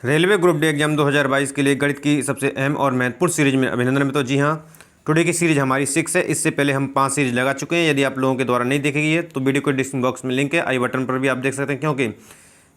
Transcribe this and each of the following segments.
Railway group D exam 2022 के लिए गणित की सबसे अहम और महत्वपूर्ण सीरीज में अभिनंदन में। तो जी हाँ, टुडे की सीरीज हमारी 6 है। इससे पहले हम 5 सीरीज लगा चुके हैं। यदि आप लोगों के द्वारा नहीं देखी गई है तो वीडियो को डिस्क्रिप्शन बॉक्स में लिंक है, आई बटन पर भी आप देख सकते हैं। क्योंकि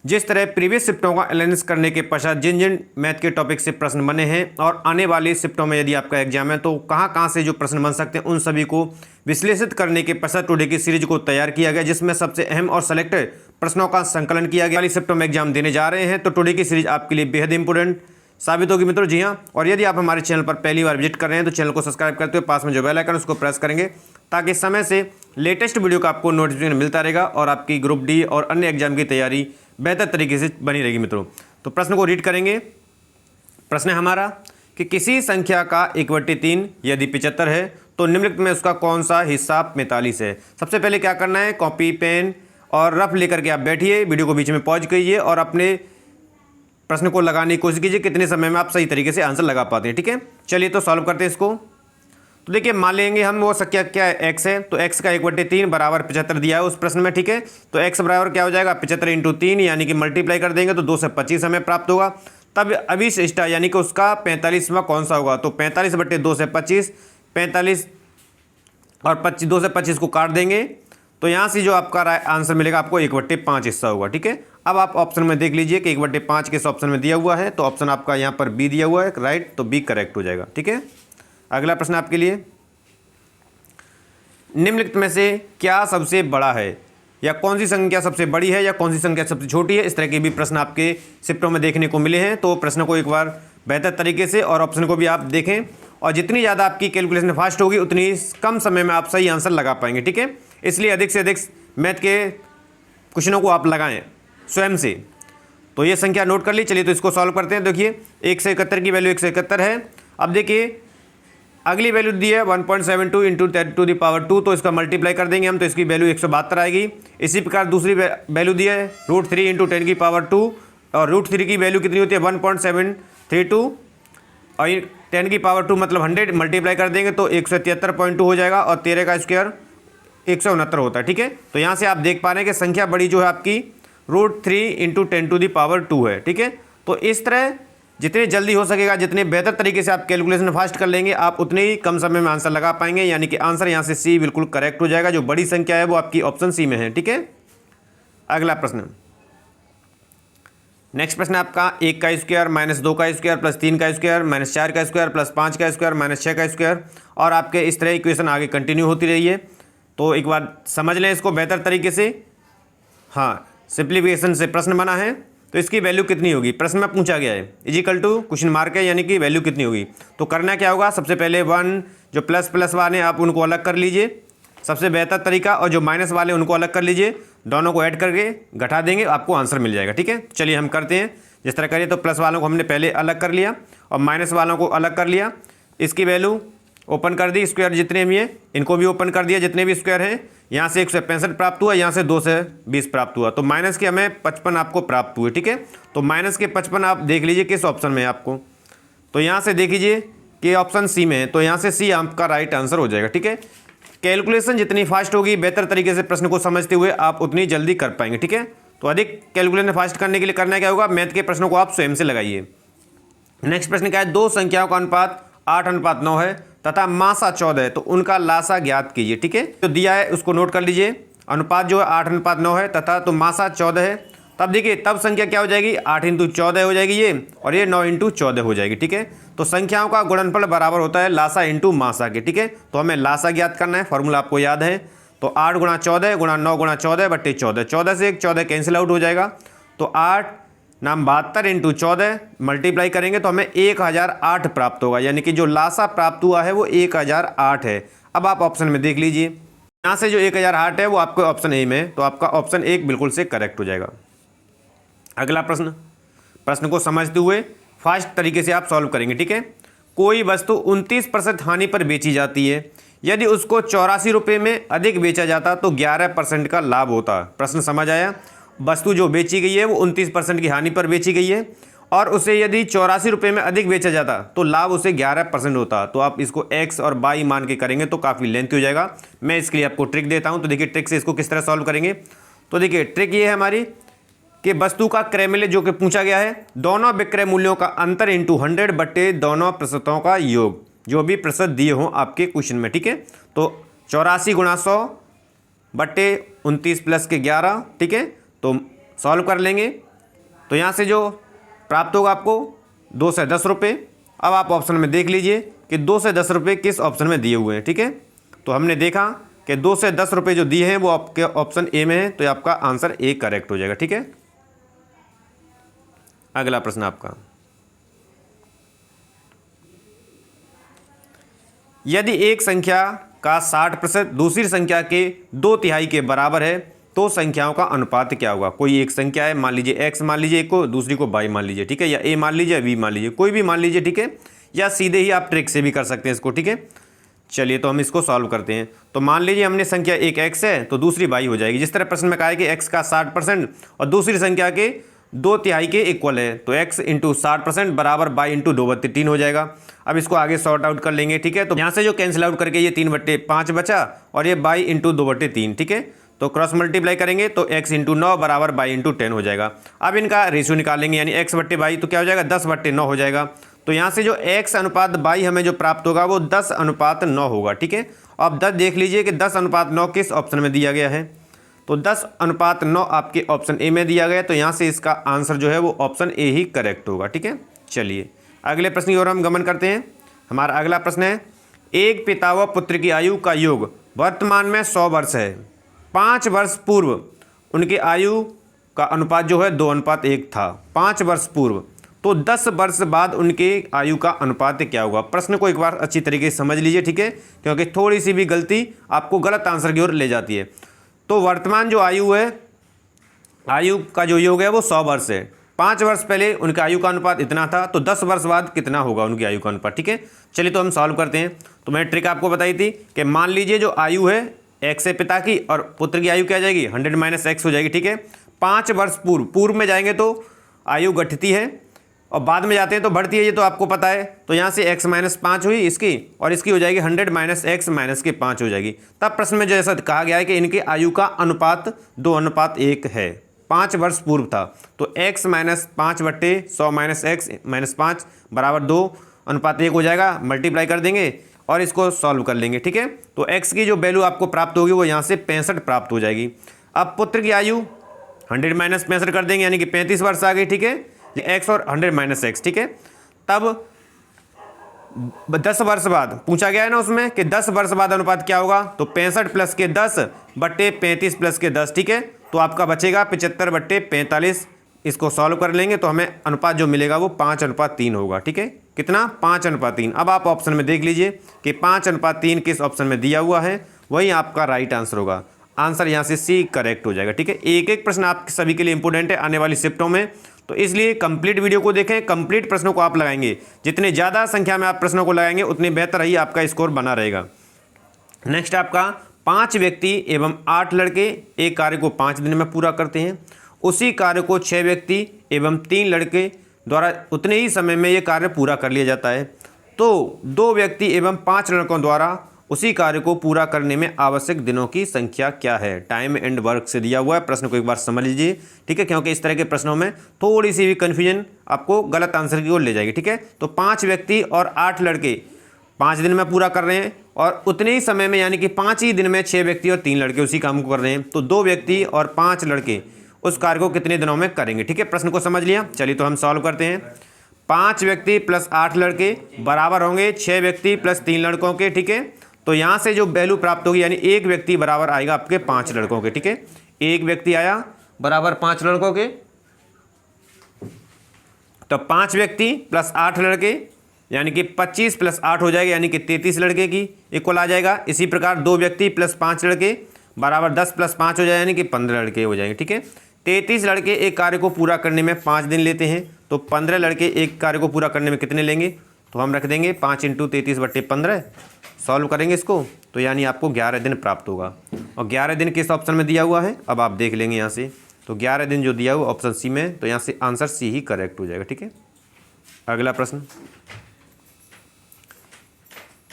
जिस तरह प्रीवियस शिफ्टों का एनालिसिस करने के पश्चात जिन जिन मैथ के टॉपिक से प्रश्न बने हैं और आने वाली शिफ्टों में यदि आपका एग्जाम है तो कहाँ से जो प्रश्न बन सकते हैं उन सभी को विश्लेषित करने के पश्चात टुडे की सीरीज को तैयार किया गया, जिसमें सबसे अहम और सेलेक्टेड प्रश्नों का संकलन किया गया। वाली शिफ्टों में एग्जाम देने जा रहे हैं तो टुडे की सीरीज आपके लिए बेहद इंपॉर्टेंट साबित होगी मित्रों। जी हाँ, और यदि आप हमारे चैनल पर पहली बार विजिट कर रहे हैं तो चैनल को सब्सक्राइब करते हुए पास में जो बेल आइकन उसको प्रेस करेंगे ताकि समय से लेटेस्ट वीडियो का आपको नोटिफिकेशन मिलता रहेगा और आपकी ग्रुप डी और अन्य एग्जाम की तैयारी बेहतर तरीके से बनी रहेगी मित्रों। तो प्रश्न को रीड करेंगे। प्रश्न है हमारा कि किसी संख्या का 1/3 यदि 75 है तो निम्नलिखित में उसका कौन सा हिस्सा 45 है। सबसे पहले क्या करना है, कॉपी पेन और रफ लेकर के आप बैठिए, वीडियो को बीच में पॉज कीजिए और अपने प्रश्न को लगाने की कोशिश कीजिए कितने समय में आप सही तरीके से आंसर लगा पाते हैं। ठीक है, चलिए तो सॉल्व करते हैं इसको। तो देखिए, मान लेंगे हम वो संख्या क्या है, x है, तो x का 1/3 बराबर 75 दिया है उस प्रश्न में। ठीक है, तो x बराबर क्या हो जाएगा 75 × 3 यानी कि मल्टीप्लाई कर देंगे तो 2 से 25 हमें प्राप्त होगा। तब अभिशिष्ट यानी कि उसका 45वां कौन सा होगा, तो 45/2 से 25, 45 और 2 से 25 को काट देंगे तो यहाँ से जो आपका आंसर मिलेगा आपको 1/5 हिस्सा होगा। ठीक है, अब आप ऑप्शन में देख लीजिए कि 1/5 किस ऑप्शन में दिया हुआ है, तो ऑप्शन आपका यहाँ पर बी दिया हुआ है, राइट, तो बी करेक्ट हो जाएगा। ठीक है, अगला प्रश्न आपके लिए, निम्नलिखित में से क्या सबसे बड़ा है, या कौन सी संख्या सबसे बड़ी है या कौन सी संख्या सबसे छोटी है। इस तरह के भी प्रश्न आपके शिफ्टों में देखने को मिले हैं। तो प्रश्न को एक बार बेहतर तरीके से और ऑप्शन को भी आप देखें, और जितनी ज़्यादा आपकी कैलकुलेशन फास्ट होगी उतनी कम समय में आप सही आंसर लगा पाएंगे। ठीक है, इसलिए अधिक से अधिक मैथ के क्वेश्चनों को आप लगाएं स्वयं से। तो ये संख्या नोट कर ली। चलिए तो इसको सॉल्व करते हैं। देखिए 171 की वैल्यू 171 है। अब देखिए अगली वैल्यू दी है 1.72 × 10⁻², तो इसका मल्टीप्लाई कर देंगे हम तो इसकी वैल्यू 172 आएगी। इसी प्रकार दूसरी वैल्यू दी है √3 × 10⁻², और √3 की वैल्यू कितनी होती है 1.732, और 10⁻² मतलब 100 मल्टीप्लाई कर देंगे तो 173.2 हो जाएगा, और 13 का स्क्वायर 169 होता है। ठीक है, तो यहाँ से आप देख पा रहे हैं कि संख्या बड़ी जो है आपकी √3 × 10⁻² है। ठीक है, तो इस तरह जितने जल्दी हो सकेगा, जितने बेहतर तरीके से आप कैलकुलेशन फास्ट कर लेंगे, आप उतने ही कम समय में आंसर लगा पाएंगे। यानी कि आंसर यहाँ से सी बिल्कुल करेक्ट हो जाएगा। जो बड़ी संख्या है वो आपकी ऑप्शन सी में है। ठीक है, अगला प्रश्न, नेक्स्ट प्रश्न आपका 1 का स्क्वायर -2 का स्क्वायर +3 का स्क्वायर -4 का स्क्वायर +5 का स्क्वायर -6 का स्क्वायर, और आपके इस तरह इक्वेशन आगे कंटिन्यू होती रही है। तो एक बार समझ लें इसको बेहतर तरीके से। हाँ, सिंप्लीफिकेशन से प्रश्न बना है तो इसकी वैल्यू कितनी होगी, प्रश्न में पूछा गया है, इजिकल टू क्वेश्चन मार्क है, यानी कि वैल्यू कितनी होगी। तो करना क्या होगा, सबसे पहले 1 जो प्लस वाले आप उनको अलग कर लीजिए, सबसे बेहतर तरीका, और जो माइनस वाले उनको अलग कर लीजिए, दोनों को ऐड करके घटा देंगे, आपको आंसर मिल जाएगा। ठीक है, चलिए हम करते हैं जिस तरह करिए। तो प्लस वालों को हमने पहले अलग कर लिया और माइनस वालों को अलग कर लिया। इसकी वैल्यू ओपन कर दी, स्क्वायर जितने भी हैं इनको भी ओपन कर दिया, जितने भी स्क्वायर हैं। यहाँ से 165 प्राप्त हुआ, यहाँ से 2 से 20 प्राप्त हुआ, तो माइनस के हमें 55 आपको प्राप्त हुए। ठीक है, तो माइनस के 55 आप देख लीजिए किस ऑप्शन में है आपको, तो यहाँ से देख लीजिए कि ऑप्शन सी में है, तो यहाँ से सी आपका राइट आंसर हो जाएगा। ठीक है, कैलकुलेशन जितनी फास्ट होगी, बेहतर तरीके से प्रश्न को समझते हुए आप उतनी जल्दी कर पाएंगे। ठीक है, तो अधिक कैलकुलेशन फास्ट करने के लिए करना क्या होगा, मैथ के प्रश्नों को आप स्वयं से लगाइए। नेक्स्ट प्रश्न क्या है, दो संख्याओं का अनुपात 8:9 है तथा मासा 14 है, तो उनका लासा ज्ञात कीजिए। ठीक है, तो दिया है उसको नोट कर लीजिए। अनुपात जो है 8:9 है तथा तो मासा 14 है। तब देखिए तब संख्या क्या हो जाएगी, 8 × 14 हो जाएगी ये, और ये 9 × 14 हो जाएगी। ठीक है, तो संख्याओं का गुणनफल बराबर होता है लासा × मासा के। ठीक है, तो हमें लासा ज्ञात करना है, फॉर्मूला आपको याद है। तो 8 × 14 × 9 × 14/14, 14 से 14 कैंसिल आउट हो जाएगा, तो 8 नाम 72 × 14 मल्टीप्लाई करेंगे तो हमें 1008 प्राप्त होगा, यानी कि जो लासा प्राप्त हुआ है वो 1008 है। अब आप ऑप्शन में देख लीजिए, यहाँ से जो 1008 है वो आपके ऑप्शन ए में है, तो आपका ऑप्शन 1 बिल्कुल से करेक्ट हो जाएगा। अगला प्रश्न, प्रश्न को समझते हुए फास्ट तरीके से आप सॉल्व करेंगे। ठीक है, कोई वस्तु 29% हानि पर बेची जाती है, यदि उसको 84 रुपये में अधिक बेचा जाता तो 11% का लाभ होता। प्रश्न समझ आया, वस्तु जो बेची गई है वो 29% की हानि पर बेची गई है, और उसे यदि 84 रुपये में अधिक बेचा जाता तो लाभ उसे 11% होता। तो आप इसको एक्स और वाई मान के करेंगे तो काफ़ी लेंथी हो जाएगा। मैं इसके लिए आपको ट्रिक देता हूं, तो देखिए ट्रिक से इसको किस तरह सॉल्व करेंगे। तो देखिए ट्रिक ये है हमारी कि वस्तु का क्रय मूल्य जो कि पूछा गया है, दोनों विक्रय मूल्यों का अंतर इंटू 100 बटे दोनों प्रतिशतों का योग, जो भी प्रतिशत दिए हों आपके क्वेश्चन में, ठीक है। तो 84 गुणा 100 बटे 29 प्लस के 11, ठीक है। तो सॉल्व कर लेंगे तो यहाँ से जो प्राप्त होगा आपको 2 से 10 रुपये। अब आप ऑप्शन में देख लीजिए कि 2 से 10 रुपये किस ऑप्शन में दिए हुए हैं, ठीक है। तो हमने देखा कि 2 से 10 रुपये जो दिए हैं वो आपके ऑप्शन ए में है, तो आपका आंसर ए करेक्ट हो जाएगा, ठीक है। अगला प्रश्न आपका, यदि एक संख्या का 60% दूसरी संख्या के 2/3 के बराबर है तो संख्याओं का अनुपात क्या होगा। कोई एक संख्या है, मान लीजिए x मान लीजिए एक को, दूसरी को y मान लीजिए, ठीक है, या a मान लीजिए, b मान लीजिए, कोई भी मान लीजिए, ठीक है, या सीधे ही आप ट्रिक से भी कर सकते हैं इसको, ठीक है। चलिए तो हम इसको सॉल्व करते हैं। तो मान लीजिए हमने संख्या एक x है तो दूसरी y हो जाएगी। जिस तरह प्रश्न में कहा है कि x का 60% और दूसरी संख्या के 2/3 के इक्वल है, तो x इंटू 60% बराबर y इंटू 2/3 हो जाएगा। अब इसको आगे सॉर्ट आउट कर लेंगे, ठीक है। तो यहाँ से जो कैंसिल आउट करके ये 3/5 बचा और ये y इंटू 2/3, ठीक है। तो क्रॉस मल्टीप्लाई करेंगे तो x इंटू 9 बराबर y इंटू 10 हो जाएगा। अब इनका रेशियो निकालेंगे, यानी x बट्टे y, तो क्या हो जाएगा 10/9 हो जाएगा। तो यहाँ से जो x अनुपात y हमें जो प्राप्त होगा वो 10:9 होगा, ठीक है। अब 10 देख लीजिए कि 10:9 किस ऑप्शन में दिया गया है, तो 10:9 आपके ऑप्शन ए में दिया गया है, तो यहाँ से इसका आंसर जो है वो ऑप्शन ए ही करेक्ट होगा, ठीक है। चलिए अगले प्रश्न की ओर हम गमन करते हैं। हमारा अगला प्रश्न है, एक पिता व पुत्र की आयु का योग वर्तमान में 100 वर्ष है। 5 वर्ष पूर्व उनकी आयु का अनुपात जो है 2:1 था 5 वर्ष पूर्व, तो 10 वर्ष बाद उनके आयु का अनुपात क्या होगा। प्रश्न को एक बार अच्छी तरीके से समझ लीजिए, ठीक है, क्योंकि थोड़ी सी भी गलती आपको गलत आंसर की ओर ले जाती है। तो वर्तमान जो आयु है, आयु का जो योग है वो 100 वर्ष है। 5 वर्ष पहले उनकी आयु का अनुपात इतना था, तो 10 वर्ष बाद कितना होगा उनकी आयु का अनुपात, ठीक है। चलिए तो हम सॉल्व करते हैं। तो मैंने ट्रिक आपको बताई थी कि मान लीजिए जो आयु है x है पिता की और पुत्र की आयु क्या जाएगी 100 - x हो जाएगी, ठीक है। 5 वर्ष पूर्व में जाएंगे तो आयु घटती है और बाद में जाते हैं तो बढ़ती है, ये तो आपको पता है। तो यहाँ से x - 5 हुई इसकी, और इसकी हो जाएगी 100 - x - 5 हो जाएगी। तब प्रश्न में जैसा कहा गया है कि इनके आयु का अनुपात 2:1 है। 5 वर्ष पूर्व था, तो x - 5 बट्टे 100 - x - 5 बराबर 2:1 हो जाएगा। मल्टीप्लाई कर देंगे और इसको सॉल्व कर लेंगे, ठीक है। तो x की जो वैल्यू आपको प्राप्त होगी वो यहाँ से 65 प्राप्त हो जाएगी। अब पुत्र की आयु 100 - 65 कर देंगे, यानी कि 35 वर्ष आ गई, ठीक है। x और 100 - x, ठीक है। तब 10 वर्ष बाद पूछा गया है ना उसमें कि 10 वर्ष बाद अनुपात क्या होगा, तो 65 प्लस के 10 बट्टे 35 प्लस के 10, ठीक है। तो आपका बचेगा 75/45। इसको सॉल्व कर लेंगे तो हमें अनुपात जो मिलेगा वो 5:3 होगा, ठीक है। कितना 5:3। अब आप ऑप्शन में देख लीजिए कि 5:3 किस ऑप्शन में दिया हुआ है, वही आपका राइट आंसर होगा। आंसर यहाँ से सी करेक्ट हो जाएगा, ठीक है। एक एक प्रश्न आप सभी के लिए इंपॉर्टेंट है आने वाली शिफ्टों में, तो इसलिए कंप्लीट वीडियो को देखें। कंप्लीट प्रश्नों को आप लगाएंगे, जितने ज़्यादा संख्या में आप प्रश्नों को लगाएंगे उतने बेहतर ही आपका स्कोर बना रहेगा। नेक्स्ट आपका 5 व्यक्ति एवं 8 लड़के एक कार्य को 5 दिन में पूरा करते हैं। उसी कार्य को 6 व्यक्ति एवं 3 लड़के द्वारा उतने ही समय में ये कार्य पूरा कर लिया जाता है। तो 2 व्यक्ति एवं 5 लड़कों द्वारा उसी कार्य को पूरा करने में आवश्यक दिनों की संख्या क्या है। टाइम एंड वर्क से दिया हुआ है। प्रश्न को एक बार समझ लीजिए, ठीक है, क्योंकि इस तरह के प्रश्नों में थोड़ी सी भी कन्फ्यूजन आपको गलत आंसर की ओर ले जाएगी, ठीक है। तो 5 व्यक्ति और 8 लड़के 5 दिन में पूरा कर रहे हैं और उतने ही समय में, यानी कि 5 ही दिन में 6 व्यक्ति और 3 लड़के उसी काम को कर रहे हैं। तो 2 व्यक्ति और 5 लड़के उस कार्य को कितने दिनों में करेंगे, ठीक है। प्रश्न को समझ लिया। चलिए तो हम सॉल्व करते हैं। 5 व्यक्ति प्लस 8 लड़के बराबर होंगे 6 व्यक्ति प्लस 3 लड़कों के, ठीक है। तो यहाँ से जो वैल्यू प्राप्त होगी, यानी 1 व्यक्ति बराबर आएगा आपके 5 लड़कों के, ठीक है। 1 व्यक्ति आया बराबर 5 लड़कों के, तो 5 व्यक्ति प्लस 8 लड़के यानी कि 25 प्लस 8 हो जाएगा, यानी कि 33 लड़के की इक्वल आ जाएगा। इसी प्रकार 2 व्यक्ति प्लस 5 लड़के बराबर 10 प्लस 5 हो जाएगा, यानी कि 15 लड़के हो जाएंगे, ठीक है। 33 लड़के एक कार्य को पूरा करने में 5 दिन लेते हैं, तो 15 लड़के एक कार्य को पूरा करने में कितने लेंगे, तो हम रख देंगे 5 × 33/15। सॉल्व करेंगे इसको तो यानी आपको 11 दिन प्राप्त होगा। और 11 दिन किस ऑप्शन में दिया हुआ है, अब आप देख लेंगे यहाँ से। तो 11 दिन जो दिया हुआ ऑप्शन सी में, तो यहाँ से आंसर सी ही करेक्ट हो जाएगा, ठीक है। अगला प्रश्न,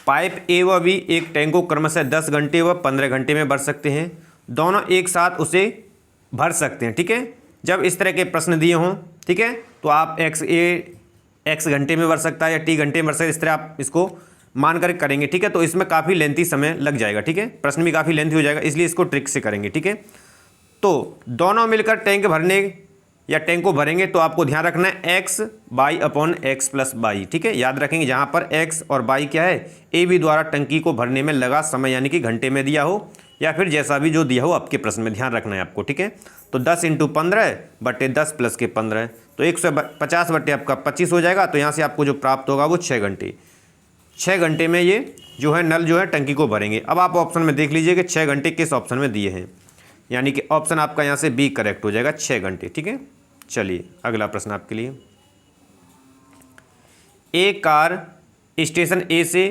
पाइप ए व बी एक टैंक को क्रमशः 10 घंटे व 15 घंटे में भर सकते हैं। दोनों एक साथ उसे भर सकते हैं, ठीक है। जब इस तरह के प्रश्न दिए हों, ठीक है, तो आप एक्स घंटे में भर सकता है या टी घंटे में भर सकता है, इस तरह आप इसको मान कर करेंगे, ठीक है। तो इसमें काफ़ी लेंथी समय लग जाएगा, ठीक है, प्रश्न भी काफ़ी लेंथी हो जाएगा, इसलिए इसको ट्रिक से करेंगे, ठीक है। तो दोनों मिलकर टैंक भरने या टैंक को भरेंगे तो आपको ध्यान रखना है x by upon x plus by, ठीक है, याद रखेंगे जहाँ पर एक्स और बाई क्या है, ए बी द्वारा टंकी को भरने में लगा समय यानी कि घंटे में दिया हो या फिर जैसा भी जो दिया हो आपके प्रश्न में, ध्यान रखना है आपको, ठीक है। तो 10 × 15 बटे 10 प्लस के 15, तो 150 बटे आपका 25 हो जाएगा। तो यहाँ से आपको जो प्राप्त होगा वो 6 घंटे, 6 घंटे में ये जो है नल जो है टंकी को भरेंगे। अब आप ऑप्शन में देख लीजिए कि 6 घंटे किस ऑप्शन में दिए हैं, यानी कि ऑप्शन आपका यहाँ से बी करेक्ट हो जाएगा, 6 घंटे, ठीक है। चलिए अगला प्रश्न आपके लिए, एक कार स्टेशन ए से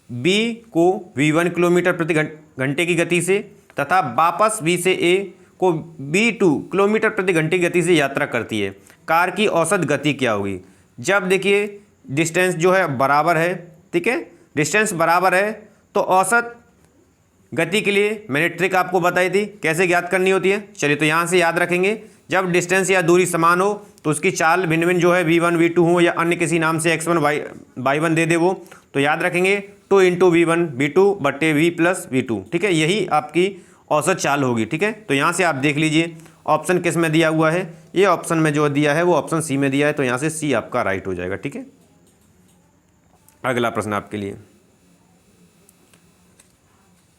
बी को V1 किलोमीटर प्रति घंटे की गति से तथा वापस बी से ए को V2 किलोमीटर प्रति घंटे की गति से यात्रा करती है, कार की औसत गति क्या होगी। जब देखिए डिस्टेंस जो है बराबर है, ठीक है, डिस्टेंस बराबर है तो औसत गति के लिए मैंने ट्रिक आपको बताई थी कैसे ज्ञात करनी होती है। चलिए तो यहाँ से याद रखेंगे, जब डिस्टेंस या दूरी समान हो तो उसकी चाल भिन्न भिन्न जो है V1 V2 हो या अन्य किसी नाम से x1 y1 दे दे वो, तो याद रखेंगे 2 × V1 V2 बटे V प्लस V2, ठीक है, यही आपकी औसत चाल होगी, ठीक है। तो यहाँ से आप देख लीजिए ऑप्शन किस में दिया हुआ है, ये ऑप्शन में जो दिया है वो ऑप्शन सी में दिया है, तो यहाँ से सी आपका राइट हो जाएगा, ठीक है। अगला प्रश्न आपके लिए,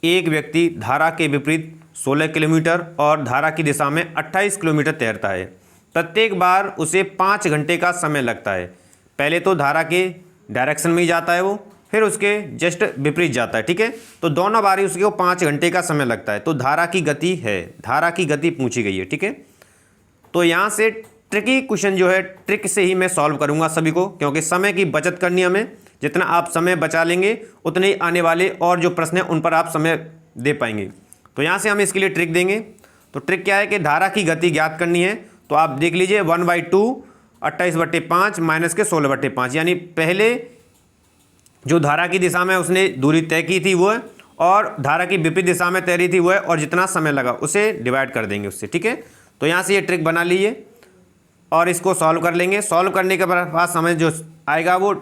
एक व्यक्ति धारा के विपरीत 16 किलोमीटर और धारा की दिशा में 28 किलोमीटर तैरता है, प्रत्येक बार उसे 5 घंटे का समय लगता है। पहले तो धारा के डायरेक्शन में ही जाता है वो, फिर उसके जस्ट विपरीत जाता है, ठीक है, तो दोनों बारी उसको 5 घंटे का समय लगता है। तो धारा की गति है, धारा की गति पूछी गई है, ठीक है। तो यहाँ से ट्रिकी क्वेश्चन जो है ट्रिक से ही मैं सॉल्व करूँगा सभी को, क्योंकि समय की बचत करनी हमें, जितना आप समय बचा लेंगे उतने ही आने वाले और जो प्रश्न हैं उन पर आप समय दे पाएंगे। तो यहाँ से हम इसके लिए ट्रिक देंगे। तो ट्रिक क्या है कि धारा की गति ज्ञात करनी है, तो आप देख लीजिए 1/2 28/5 माइनस के 16/5, यानी पहले जो धारा की दिशा में उसने दूरी तय की थी वो है और धारा की विपरीत दिशा में तैरी थी वो है, और जितना समय लगा उसे डिवाइड कर देंगे उससे, ठीक है। तो यहाँ से ये ट्रिक बना लीजिए और इसको सॉल्व कर लेंगे। सॉल्व करने के बाद समय जो आएगा वो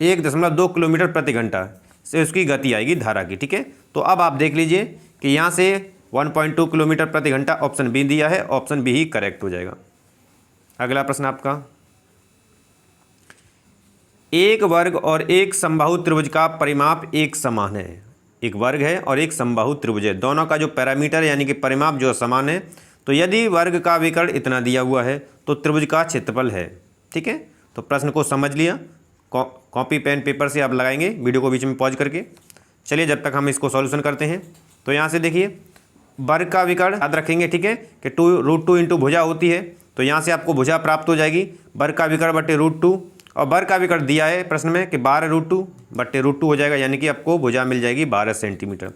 1.2 किलोमीटर प्रति घंटा से उसकी गति आएगी धारा की, ठीक है। तो अब आप देख लीजिए कि यहाँ से 1.2 किलोमीटर प्रति घंटा ऑप्शन बी दिया है, ऑप्शन बी ही करेक्ट हो जाएगा। अगला प्रश्न आपका, एक वर्ग और एक समबाहु त्रिभुज का परिमाप एक समान है। एक वर्ग है और एक समबाहु त्रिभुज है, दोनों का जो पैरामीटर यानी कि परिमाप जो समान है, तो यदि वर्ग का विकर्ण इतना दिया हुआ है तो त्रिभुज का क्षेत्रफल है, ठीक है। तो प्रश्न को समझ लिया, कॉपी पेन पेपर से आप लगाएंगे, वीडियो को बीच में पॉज करके। चलिए जब तक हम इसको सॉल्यूशन करते हैं। तो यहाँ से देखिए वर्ग का विकर्ण याद रखेंगे, ठीक है, कि √2 इंटू भुजा होती है, तो यहाँ से आपको भुजा प्राप्त हो जाएगी, वर्ग का विकर्ण बटे √2, और वर्ग का विकर्ण दिया है प्रश्न में कि 12√2 बटे √2 हो जाएगा, यानी कि आपको भुजा मिल जाएगी 12 सेंटीमीटर।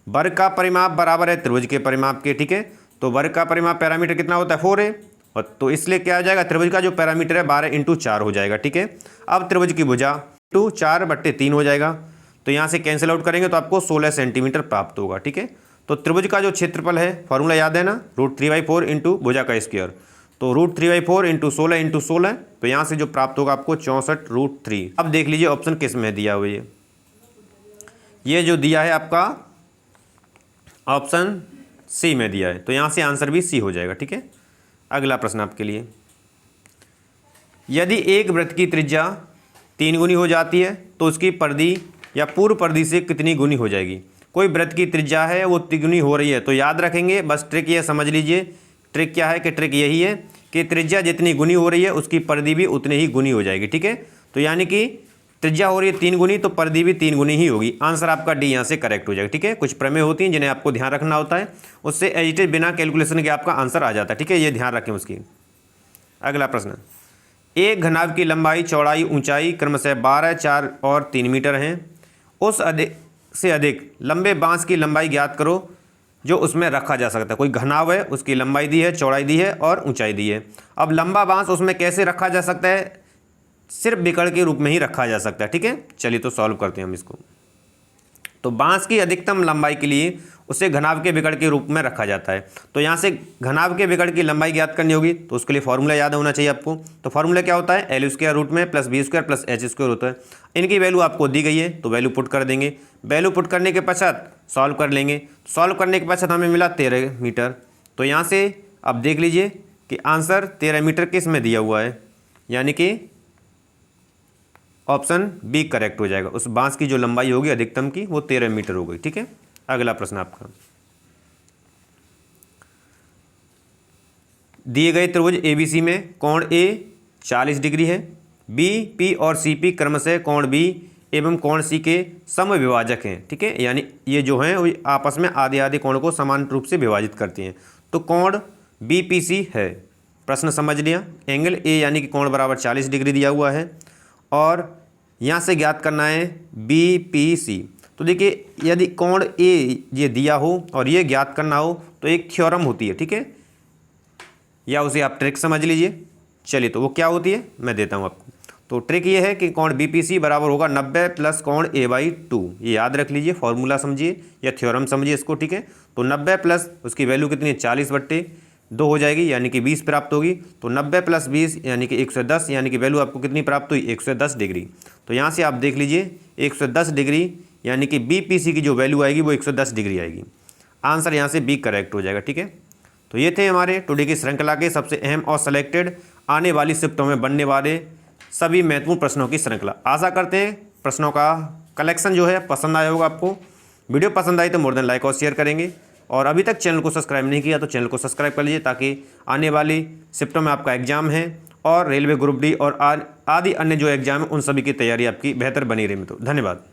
वर्ग का परिमाप बराबर है त्रिभुज के परिमाप के, ठीक है। तो वर्ग का परिमाप पैरामीटर कितना होता है 4 है, और तो इसलिए क्या हो जाएगा, त्रिभुज का जो पैरामीटर है 12 × 4 हो जाएगा, ठीक है। अब त्रिभुज की भुजा 4/3 हो जाएगा, तो यहाँ से कैंसिल आउट करेंगे तो आपको 16 सेंटीमीटर प्राप्त होगा, ठीक है। तो त्रिभुज का जो क्षेत्रफल है, फॉर्मूला याद है ना, √3/4 इंटू भुजा का स्क्वायर, तो √3/4 इंटू 16, तो यहाँ से जो प्राप्त होगा आपको 64√3। अब देख लीजिए ऑप्शन किस में दिया हुआ है, ये जो दिया है आपका ऑप्शन सी में दिया है, तो यहाँ से आंसर भी सी हो जाएगा, ठीक है। अगला प्रश्न आपके लिए, यदि एक वृत्त की त्रिज्या 3 गुनी हो जाती है तो उसकी परिधि या पूर्व परिधि से कितनी गुनी हो जाएगी। कोई वृत्त की त्रिज्या है वो 3 गुनी हो रही है, तो याद रखेंगे, बस ट्रिक ये समझ लीजिए, ट्रिक क्या है कि ट्रिक यही है कि त्रिज्या जितनी गुनी हो रही है उसकी परिधि भी उतनी ही गुनी हो जाएगी, ठीक है। तो यानी कि त्रिज्या हो रही है 3 गुनी तो परिधि भी 3 गुनी ही होगी। आंसर आपका डी यहाँ से करेक्ट हो जाएगा, ठीक है। कुछ प्रमेय होती हैं जिन्हें आपको ध्यान रखना होता है, उससे एजिटेड बिना कैलकुलेशन के आपका आंसर आ जाता है, ठीक है, ये ध्यान रखें उसकी। अगला प्रश्न, एक घनाभ की लंबाई चौड़ाई ऊंचाई क्रमशः 12, 4 और 3 मीटर हैं, उस अधिक से अधिक लंबे बांस की लंबाई ज्ञात करो जो उसमें रखा जा सकता है। कोई घनाभ है, उसकी लंबाई दी है, चौड़ाई दी है और ऊंचाई दी है। अब लंबा बांस उसमें कैसे रखा जा सकता है, सिर्फ बिकड़ के रूप में ही रखा जा सकता है, ठीक है। चलिए तो सॉल्व करते हैं हम इसको। तो बांस की अधिकतम लंबाई के लिए उसे घनाभ के विकर्ण के रूप में रखा जाता है। तो यहाँ से घनाभ के विकर्ण की लंबाई ज्ञात करनी होगी, तो उसके लिए फॉर्मूला याद होना चाहिए आपको। तो फॉर्मूला क्या होता है, एल स्क्वायर रूट में plus B square plus H square होता है। इनकी वैल्यू आपको दी गई है, तो वैल्यू पुट कर देंगे। वैल्यू पुट करने के पश्चात सॉल्व कर लेंगे। सॉल्व करने के पश्चात हमें मिला 13 मीटर। तो यहाँ से अब देख लीजिए कि आंसर 13 मीटर किस में दिया हुआ है, यानी कि ऑप्शन बी करेक्ट हो जाएगा। उस बांस की जो लंबाई होगी अधिकतम की वो 13 मीटर हो गई। ठीक है, अगला प्रश्न आपका, दिए गए त्रिभुज एबीसी में कोण ए 40 डिग्री है, बी पी और सी पी क्रमशः कोण बी एवं कोण सी के समविभाजक हैं। ठीक है, यानी ये जो हैं वो आपस में आधे आधे कोण को समान रूप से विभाजित करती हैं। तो कोण बी पी सी है, प्रश्न समझ लिया। एंगल ए यानी कि कोण बराबर 40 डिग्री दिया हुआ है और यहाँ से ज्ञात करना है बी पी सी। तो देखिए यदि कोण ए ये दिया हो और ये ज्ञात करना हो तो एक थ्योरम होती है। ठीक है, या उसे आप ट्रिक समझ लीजिए। चलिए, तो वो क्या होती है मैं देता हूँ आपको। तो ट्रिक ये है कि कोण बी पी सी बराबर होगा 90 प्लस कोण ए बाई 2। ये याद रख लीजिए, फॉर्मूला समझिए या थ्योरम समझिए इसको। ठीक है, तो 90 प्लस उसकी वैल्यू कितनी है, 40/2 हो जाएगी, यानी कि 20 प्राप्त होगी। तो 90 प्लस 20 यानी कि 110, यानी कि वैल्यू आपको कितनी प्राप्त हुई, 110 डिग्री। तो यहाँ से आप देख लीजिए 110 डिग्री यानी कि बी पी सी की जो वैल्यू आएगी वो 110 डिग्री आएगी। आंसर यहाँ से बी करेक्ट हो जाएगा। ठीक है, तो ये थे हमारे टुडे की श्रृंखला के सबसे अहम और सेलेक्टेड आने वाली शिफ्टों में बनने वाले सभी महत्वपूर्ण प्रश्नों की श्रृंखला। आशा करते हैं प्रश्नों का कलेक्शन जो है पसंद आया होगा आपको। वीडियो पसंद आई तो मोर देन लाइक और शेयर करेंगे, और अभी तक चैनल को सब्सक्राइब नहीं किया तो चैनल को सब्सक्राइब कर लीजिए, ताकि आने वाली शिफ्टों में आपका एग्जाम है और रेलवे ग्रुप डी और आदि अन्य जो एग्जाम है उन सभी की तैयारी आपकी बेहतर बनी रहे। तो धन्यवाद।